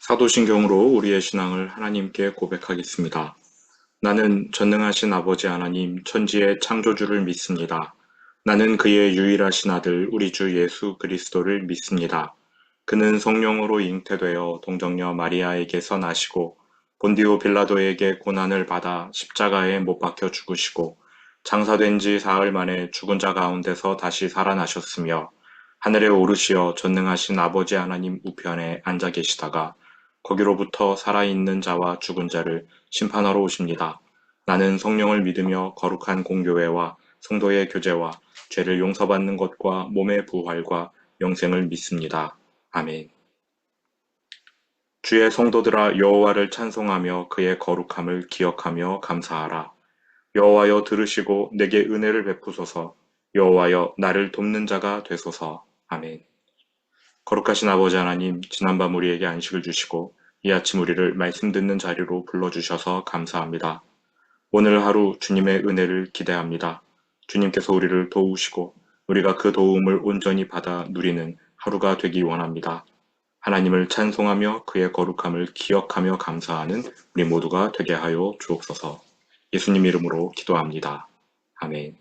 사도신경으로 우리의 신앙을 하나님께 고백하겠습니다. 나는 전능하신 아버지 하나님 천지의 창조주를 믿습니다. 나는 그의 유일하신 아들 우리 주 예수 그리스도를 믿습니다. 그는 성령으로 잉태되어 동정녀 마리아에게서 나시고 본디오 빌라도에게 고난을 받아 십자가에 못 박혀 죽으시고 장사된 지 사흘 만에 죽은 자 가운데서 다시 살아나셨으며 하늘에 오르시어 전능하신 아버지 하나님 우편에 앉아 계시다가 거기로부터 살아있는 자와 죽은 자를 심판하러 오십니다. 나는 성령을 믿으며 거룩한 공교회와 성도의 교제와 죄를 용서받는 것과 몸의 부활과 영생을 믿습니다. 아멘. 주의 성도들아 여호와를 찬송하며 그의 거룩함을 기억하며 감사하라. 여호와여 들으시고 내게 은혜를 베푸소서. 여호와여 나를 돕는 자가 되소서. 아멘. 거룩하신 아버지 하나님, 지난밤 우리에게 안식을 주시고 이 아침 우리를 말씀 듣는 자리로 불러주셔서 감사합니다. 오늘 하루 주님의 은혜를 기대합니다. 주님께서 우리를 도우시고 우리가 그 도움을 온전히 받아 누리는 하루가 되기 원합니다. 하나님을 찬송하며 그의 거룩함을 기억하며 감사하는 우리 모두가 되게 하여 주옵소서. 예수님 이름으로 기도합니다. 아멘.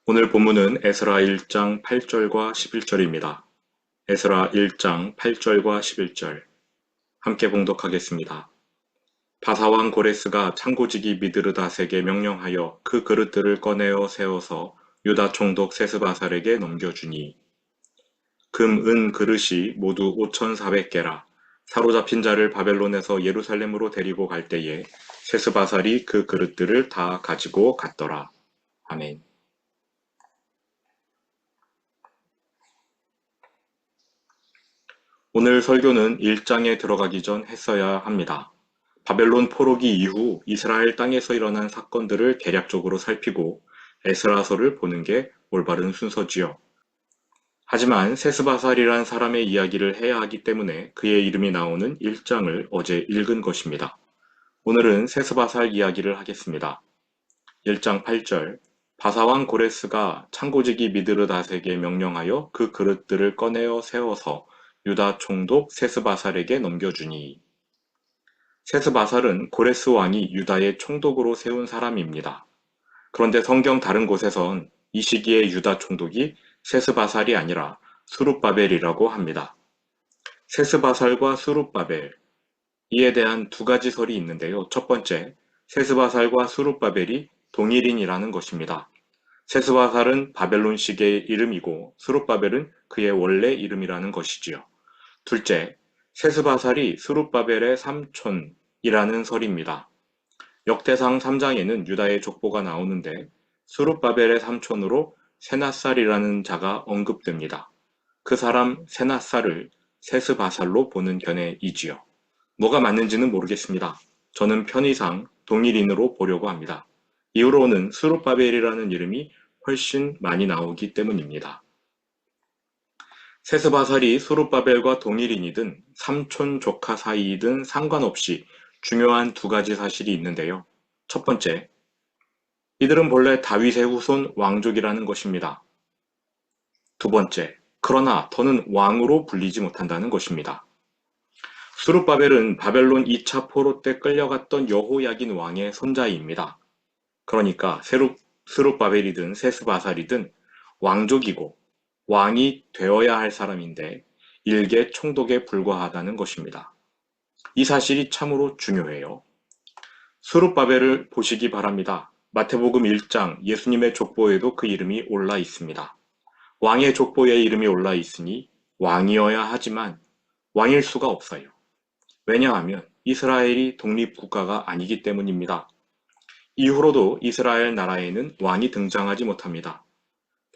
오늘 본문은 에스라 1장 8절과 11절입니다. 에스라 1장 8절과 11절 함께 봉독하겠습니다. 바사왕 고레스가 창고지기 미드르닷에게 명령하여 그 그릇들을 꺼내어 세워서 유다 총독 세스바살에게 넘겨주니 금, 은 그릇이 모두 5,400개라. 사로잡힌 자를 바벨론에서 예루살렘으로 데리고 갈 때에 세스바살이 그 그릇들을 다 가지고 갔더라. 아멘. 오늘 설교는 1장에 들어가기 전 했어야 합니다. 바벨론 포로기 이후 이스라엘 땅에서 일어난 사건들을 대략적으로 살피고 에스라서를 보는 게 올바른 순서지요. 하지만 세스바살이란 사람의 이야기를 해야 하기 때문에 그의 이름이 나오는 1장을 어제 읽은 것입니다. 오늘은 세스바살 이야기를 하겠습니다. 1장 8절 바사왕 고레스가 창고지기 미드르닷에게 명령하여 그 그릇들을 꺼내어 세워서 유다 총독 세스바살에게 넘겨주니 세스바살은 고레스 왕이 유다의 총독으로 세운 사람입니다. 그런데 성경 다른 곳에선 이 시기의 유다 총독이 세스바살이 아니라 수룹바벨이라고 합니다. 세스바살과 수룹바벨, 이에 대한 두 가지 설이 있는데요. 첫 번째, 세스바살과 수룹바벨이 동일인이라는 것입니다. 세스바살은 바벨론식의 이름이고 수룹바벨은 그의 원래 이름이라는 것이지요. 둘째, 세스바살이 수룹바벨의 삼촌이라는 설입니다. 역대상 3장에는 유다의 족보가 나오는데 수룹바벨의 삼촌으로 세낫살이라는 자가 언급됩니다. 그 사람 세낫살을 세스바살로 보는 견해이지요. 뭐가 맞는지는 모르겠습니다. 저는 편의상 동일인으로 보려고 합니다. 이후로는 수룹바벨이라는 이름이 훨씬 많이 나오기 때문입니다. 세스바살이 수룹바벨과 동일인이든 삼촌 조카 사이이든 상관없이 중요한 두 가지 사실이 있는데요. 첫 번째, 이들은 본래 다윗의 후손 왕족이라는 것입니다. 두 번째, 그러나 더는 왕으로 불리지 못한다는 것입니다. 수룹바벨은 바벨론 2차 포로 때 끌려갔던 여호야긴 왕의 손자입니다. 그러니까 수룹바벨이든 세스바살이든 왕족이고 왕이 되어야 할 사람인데 일개 총독에 불과하다는 것입니다. 이 사실이 참으로 중요해요. 수룹바벨을 보시기 바랍니다. 마태복음 1장 예수님의 족보에도 그 이름이 올라 있습니다. 왕의 족보에 이름이 올라 있으니 왕이어야 하지만 왕일 수가 없어요. 왜냐하면 이스라엘이 독립국가가 아니기 때문입니다. 이후로도 이스라엘 나라에는 왕이 등장하지 못합니다.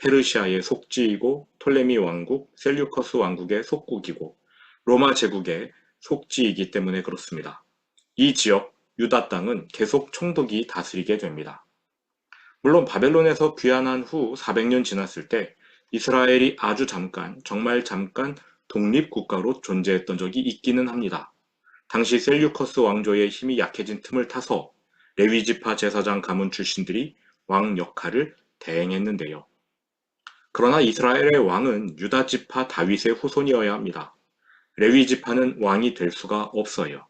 페르시아의 속지이고 톨레미 왕국, 셀류커스 왕국의 속국이고 로마 제국의 속지이기 때문에 그렇습니다. 이 지역 유다 땅은 계속 총독이 다스리게 됩니다. 물론 바벨론에서 귀환한 후 400년 지났을 때 이스라엘이 아주 잠깐, 정말 잠깐 독립국가로 존재했던 적이 있기는 합니다. 당시 셀류커스 왕조의 힘이 약해진 틈을 타서 레위지파 제사장 가문 출신들이 왕 역할을 대행했는데요. 그러나 이스라엘의 왕은 유다 지파 다윗의 후손이어야 합니다. 레위 지파는 왕이 될 수가 없어요.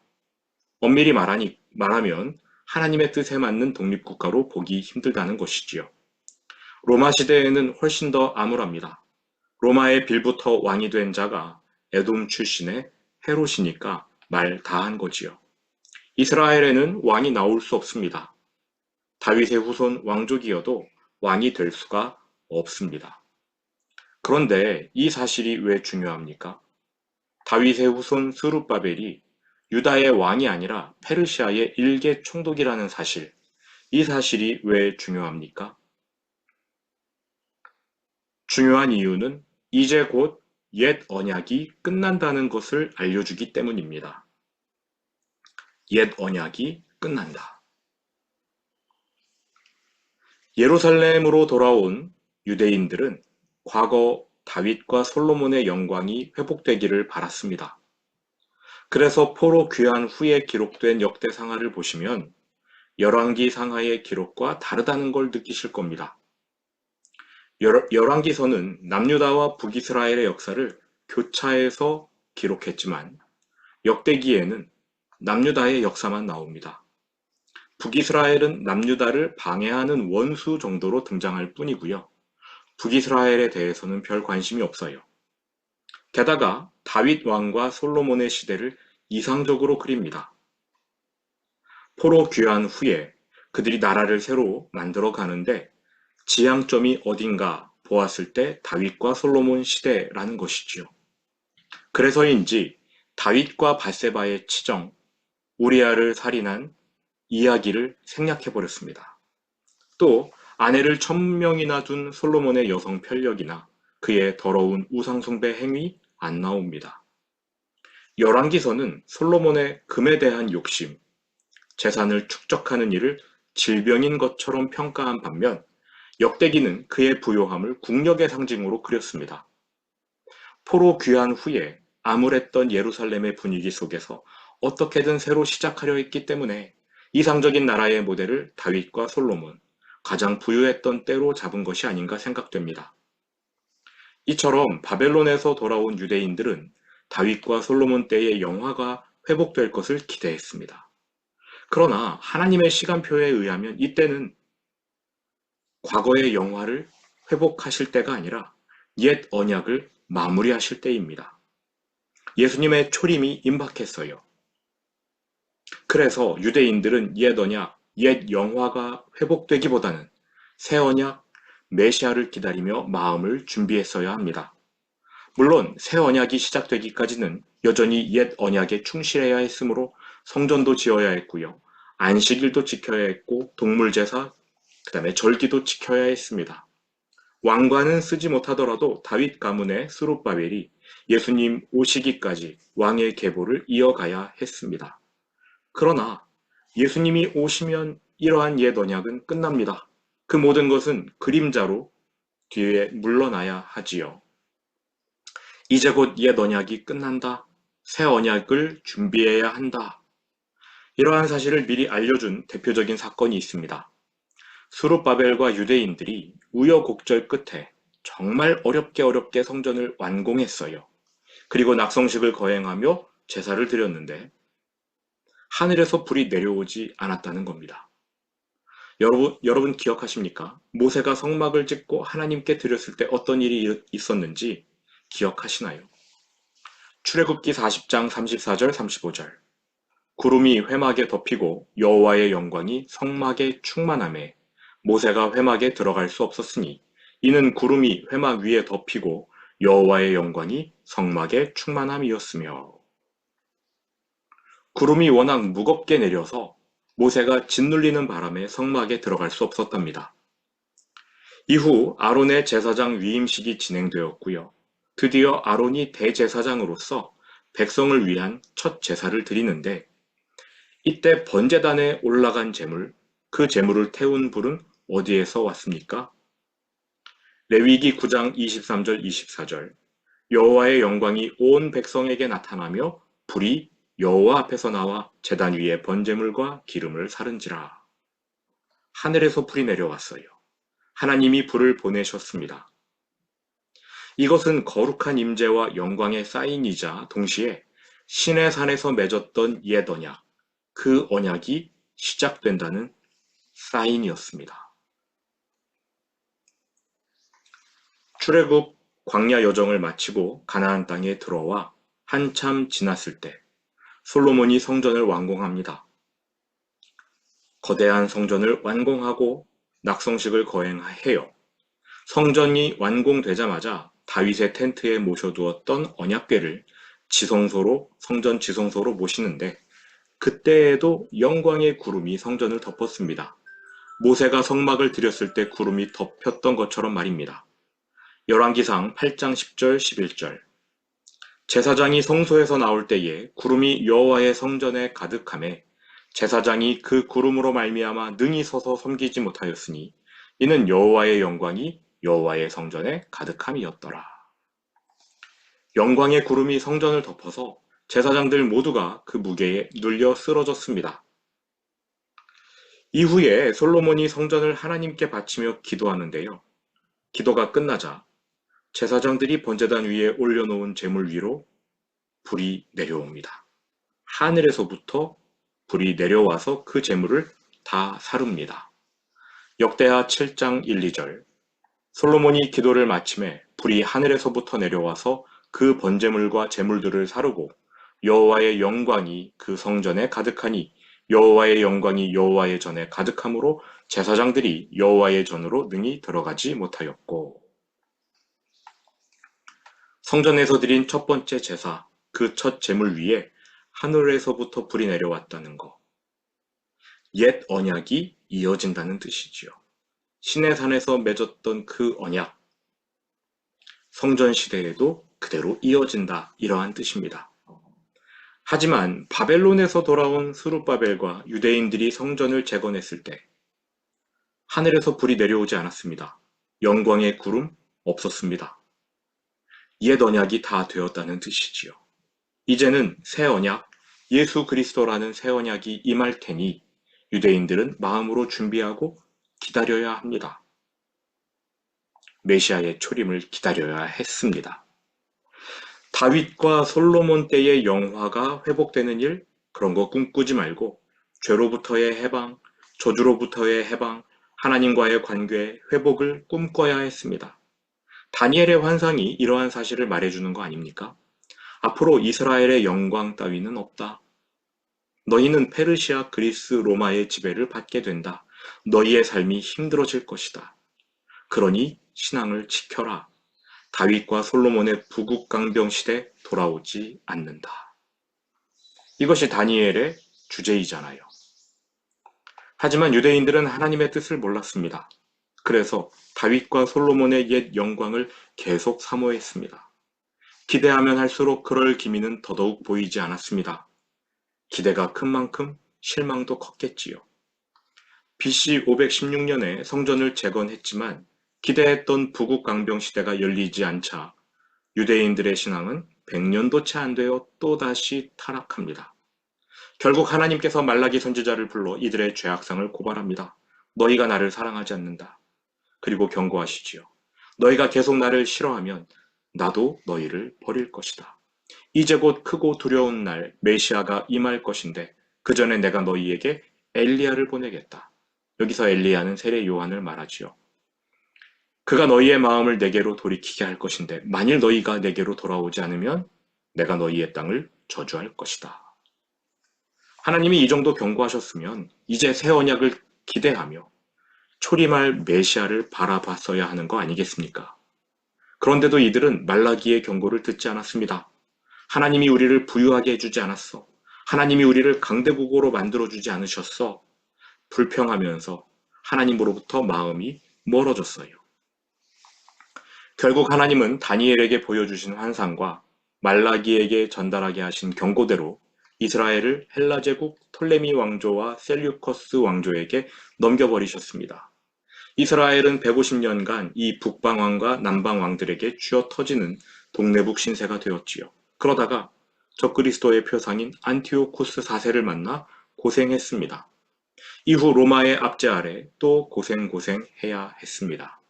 엄밀히 말하면 하나님의 뜻에 맞는 독립국가로 보기 힘들다는 것이지요. 로마 시대에는 훨씬 더 암울합니다. 로마의 빌부터 왕이 된 자가 에돔 출신의 헤롯이니까 말 다 한 거지요. 이스라엘에는 왕이 나올 수 없습니다. 다윗의 후손 왕족이어도 왕이 될 수가 없습니다. 그런데 이 사실이 왜 중요합니까? 다윗의 후손 스룹바벨이 유다의 왕이 아니라 페르시아의 일개 총독이라는 사실, 이 사실이 왜 중요합니까? 중요한 이유는 이제 곧 옛 언약이 끝난다는 것을 알려주기 때문입니다. 옛 언약이 끝난다. 예루살렘으로 돌아온 유대인들은 과거 다윗과 솔로몬의 영광이 회복되기를 바랐습니다. 그래서 포로 귀환 후에 기록된 역대상하를 보시면 열왕기 상하의 기록과 다르다는 걸 느끼실 겁니다. 열왕기서는 남유다와 북이스라엘의 역사를 교차해서 기록했지만 역대기에는 남유다의 역사만 나옵니다. 북이스라엘은 남유다를 방해하는 원수 정도로 등장할 뿐이고요. 북이스라엘에 대해서는 별 관심이 없어요. 게다가 다윗 왕과 솔로몬의 시대를 이상적으로 그립니다. 포로 귀환 후에 그들이 나라를 새로 만들어 가는데 지향점이 어딘가 보았을 때 다윗과 솔로몬 시대라는 것이지요. 그래서인지 다윗과 밧세바의 치정, 우리아를 살인한 이야기를 생략해버렸습니다. 또 아내를 1000명이나 둔 솔로몬의 여성 편력이나 그의 더러운 우상숭배 행위 안 나옵니다. 열왕기서는 솔로몬의 금에 대한 욕심, 재산을 축적하는 일을 질병인 것처럼 평가한 반면 역대기는 그의 부요함을 국력의 상징으로 그렸습니다. 포로 귀환 후에 암울했던 예루살렘의 분위기 속에서 어떻게든 새로 시작하려 했기 때문에 이상적인 나라의 모델을 다윗과 솔로몬, 가장 부유했던 때로 잡은 것이 아닌가 생각됩니다. 이처럼 바벨론에서 돌아온 유대인들은 다윗과 솔로몬 때의 영화가 회복될 것을 기대했습니다. 그러나 하나님의 시간표에 의하면 이때는 과거의 영화를 회복하실 때가 아니라 옛 언약을 마무리하실 때입니다. 예수님의 초림이 임박했어요. 그래서 유대인들은 옛 언약, 옛 영화가 회복되기보다는 새 언약, 메시아를 기다리며 마음을 준비했어야 합니다. 물론 새 언약이 시작되기까지는 여전히 옛 언약에 충실해야 했으므로 성전도 지어야 했고요. 안식일도 지켜야 했고 동물제사, 그 다음에 절기도 지켜야 했습니다. 왕관은 쓰지 못하더라도 다윗 가문의 스룹바벨이 예수님 오시기까지 왕의 계보를 이어가야 했습니다. 그러나 예수님이 오시면 이러한 옛 언약은 끝납니다. 그 모든 것은 그림자로 뒤에 물러나야 하지요. 이제 곧 옛 언약이 끝난다. 새 언약을 준비해야 한다. 이러한 사실을 미리 알려준 대표적인 사건이 있습니다. 스룹바벨과 유대인들이 우여곡절 끝에 정말 어렵게 성전을 완공했어요. 그리고 낙성식을 거행하며 제사를 드렸는데 하늘에서 불이 내려오지 않았다는 겁니다. 여러분 기억하십니까? 모세가 성막을 짓고 하나님께 드렸을 때 어떤 일이 있었는지 기억하시나요? 출애굽기 40장 34절 35절 구름이 회막에 덮이고 여호와의 영광이 성막에 충만하매 모세가 회막에 들어갈 수 없었으니 이는 구름이 회막 위에 덮이고 여호와의 영광이 성막에 충만함이었으며 구름이 워낙 무겁게 내려서 모세가 짓눌리는 바람에 성막에 들어갈 수 없었답니다. 이후 아론의 제사장 위임식이 진행되었고요. 드디어 아론이 대제사장으로서 백성을 위한 첫 제사를 드리는데 이때 번제단에 올라간 제물, 그 제물을 태운 불은 어디에서 왔습니까? 레위기 9장 23절 24절 여호와의 영광이 온 백성에게 나타나며 불이 여호와 앞에서 나와 제단 위에 번제물과 기름을 사른지라. 하늘에서 불이 내려왔어요. 하나님이 불을 보내셨습니다. 이것은 거룩한 임재와 영광의 사인이자 동시에 신의 산에서 맺었던 옛 언약, 그 언약이 시작된다는 사인이었습니다. 출애굽 광야 여정을 마치고 가나안 땅에 들어와 한참 지났을 때 솔로몬이 성전을 완공합니다. 거대한 성전을 완공하고 낙성식을 거행해요. 성전이 완공되자마자 다윗의 텐트에 모셔두었던 언약궤를 성전 지성소로 모시는데 그때에도 영광의 구름이 성전을 덮었습니다. 모세가 성막을 드렸을 때 구름이 덮였던 것처럼 말입니다. 열왕기상 8장 10절 11절 제사장이 성소에서 나올 때에 구름이 여호와의 성전에 가득하매 제사장이 그 구름으로 말미암아 능히 서서 섬기지 못하였으니 이는 여호와의 영광이 여호와의 성전에 가득함이었더라. 영광의 구름이 성전을 덮어서 제사장들 모두가 그 무게에 눌려 쓰러졌습니다. 이후에 솔로몬이 성전을 하나님께 바치며 기도하는데요. 기도가 끝나자 제사장들이 번제단 위에 올려놓은 제물 위로 불이 내려옵니다. 하늘에서부터 불이 내려와서 그 제물을 다 사릅니다. 역대하 7장 1, 2절 솔로몬이 기도를 마침에 불이 하늘에서부터 내려와서 그 번제물과 제물들을 사르고 여호와의 영광이 그 성전에 가득하니 여호와의 영광이 여호와의 전에 가득함으로 제사장들이 여호와의 전으로 능히 들어가지 못하였고 성전에서 드린 첫 번째 제사, 그 첫 제물 위에 하늘에서부터 불이 내려왔다는 것. 옛 언약이 이어진다는 뜻이지요. 신의 산에서 맺었던 그 언약, 성전 시대에도 그대로 이어진다, 이러한 뜻입니다. 하지만 바벨론에서 돌아온 스룹바벨과 유대인들이 성전을 재건했을 때 하늘에서 불이 내려오지 않았습니다. 영광의 구름 없었습니다. 옛 언약이 다 되었다는 뜻이지요. 이제는 새 언약, 예수 그리스도라는 새 언약이 임할 테니 유대인들은 마음으로 준비하고 기다려야 합니다. 메시아의 초림을 기다려야 했습니다. 다윗과 솔로몬 때의 영화가 회복되는 일, 그런 거 꿈꾸지 말고 죄로부터의 해방, 저주로부터의 해방, 하나님과의 관계 회복을 꿈꿔야 했습니다. 다니엘의 환상이 이러한 사실을 말해주는 거 아닙니까? 앞으로 이스라엘의 영광 따위는 없다. 너희는 페르시아, 그리스, 로마의 지배를 받게 된다. 너희의 삶이 힘들어질 것이다. 그러니 신앙을 지켜라. 다윗과 솔로몬의 부국강병 시대 돌아오지 않는다. 이것이 다니엘의 주제이잖아요. 하지만 유대인들은 하나님의 뜻을 몰랐습니다. 그래서 다윗과 솔로몬의 옛 영광을 계속 사모했습니다. 기대하면 할수록 그럴 기미는 더더욱 보이지 않았습니다. 기대가 큰 만큼 실망도 컸겠지요. BC 516년에 성전을 재건했지만 기대했던 부국강병 시대가 열리지 않자 유대인들의 신앙은 100년도 채 안 되어 또다시 타락합니다. 결국 하나님께서 말라기 선지자를 불러 이들의 죄악상을 고발합니다. 너희가 나를 사랑하지 않는다. 그리고 경고하시지요. 너희가 계속 나를 싫어하면 나도 너희를 버릴 것이다. 이제 곧 크고 두려운 날 메시아가 임할 것인데 그 전에 내가 너희에게 엘리야를 보내겠다. 여기서 엘리야는 세례 요한을 말하지요. 그가 너희의 마음을 내게로 돌이키게 할 것인데 만일 너희가 내게로 돌아오지 않으면 내가 너희의 땅을 저주할 것이다. 하나님이 이 정도 경고하셨으면 이제 새 언약을 기대하며 초림할 메시아를 바라봤어야 하는 거 아니겠습니까? 그런데도 이들은 말라기의 경고를 듣지 않았습니다. 하나님이 우리를 부유하게 해주지 않았어. 하나님이 우리를 강대국으로 만들어주지 않으셨어. 불평하면서 하나님으로부터 마음이 멀어졌어요. 결국 하나님은 다니엘에게 보여주신 환상과 말라기에게 전달하게 하신 경고대로 이스라엘을 헬라 제국 톨레미 왕조와 셀류커스 왕조에게 넘겨버리셨습니다. 이스라엘은 150년간 이 북방왕과 남방왕들에게 쥐어 터지는 동네북 신세가 되었지요. 그러다가 적그리스도의 표상인 안티오코스 4세를 만나 고생했습니다. 이후 로마의 압제 아래 또 고생해야 했습니다.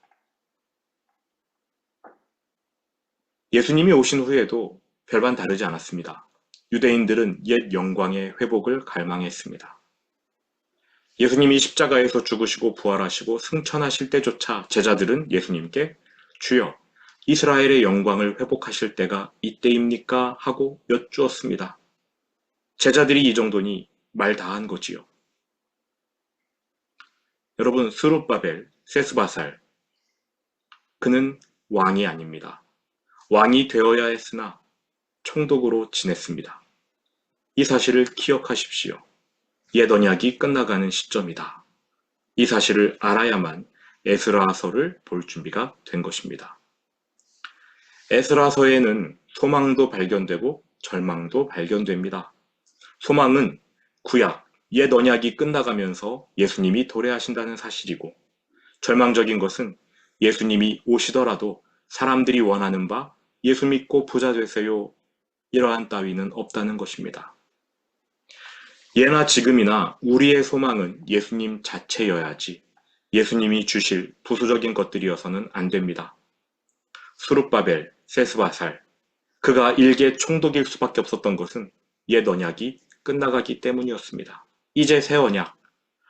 예수님이 오신 후에도 별반 다르지 않았습니다. 유대인들은 옛 영광의 회복을 갈망했습니다. 예수님이 십자가에서 죽으시고 부활하시고 승천하실 때조차 제자들은 예수님께 주여, 이스라엘의 영광을 회복하실 때가 이때입니까? 하고 여쭈었습니다. 제자들이 이 정도니 말 다 한 거지요. 여러분, 스룹바벨, 세스바살, 그는 왕이 아닙니다. 왕이 되어야 했으나 총독으로 지냈습니다. 이 사실을 기억하십시오. 옛 언약이 끝나가는 시점이다. 이 사실을 알아야만 에스라서를 볼 준비가 된 것입니다. 에스라서에는 소망도 발견되고 절망도 발견됩니다. 소망은 구약, 옛 언약이 끝나가면서 예수님이 도래하신다는 사실이고, 절망적인 것은 예수님이 오시더라도 사람들이 원하는 바 예수 믿고 부자 되세요, 이러한 따위는 없다는 것입니다. 예나 지금이나 우리의 소망은 예수님 자체여야지 예수님이 주실 부수적인 것들이어서는 안 됩니다. 수룹바벨, 세스바살, 그가 일개 총독일 수밖에 없었던 것은 옛 언약이 끝나가기 때문이었습니다. 이제 새 언약,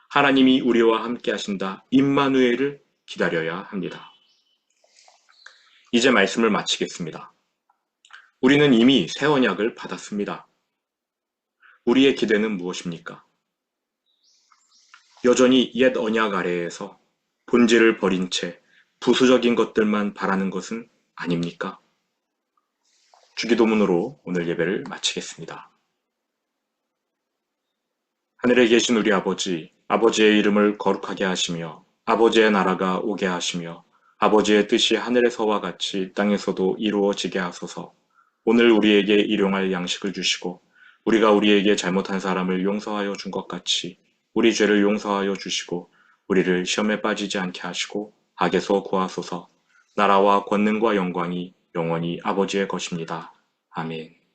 하나님이 우리와 함께 하신다 임마누엘을 기다려야 합니다. 이제 말씀을 마치겠습니다. 우리는 이미 새 언약을 받았습니다. 우리의 기대는 무엇입니까? 여전히 옛 언약 아래에서 본질을 버린 채 부수적인 것들만 바라는 것은 아닙니까? 주기도문으로 오늘 예배를 마치겠습니다. 하늘에 계신 우리 아버지, 아버지의 이름을 거룩하게 하시며 아버지의 나라가 오게 하시며 아버지의 뜻이 하늘에서와 같이 땅에서도 이루어지게 하소서. 오늘 우리에게 일용할 양식을 주시고 우리가 우리에게 잘못한 사람을 용서하여 준 것 같이 우리 죄를 용서하여 주시고 우리를 시험에 빠지지 않게 하시고 악에서 구하소서. 나라와 권능과 영광이 영원히 아버지의 것입니다. 아멘.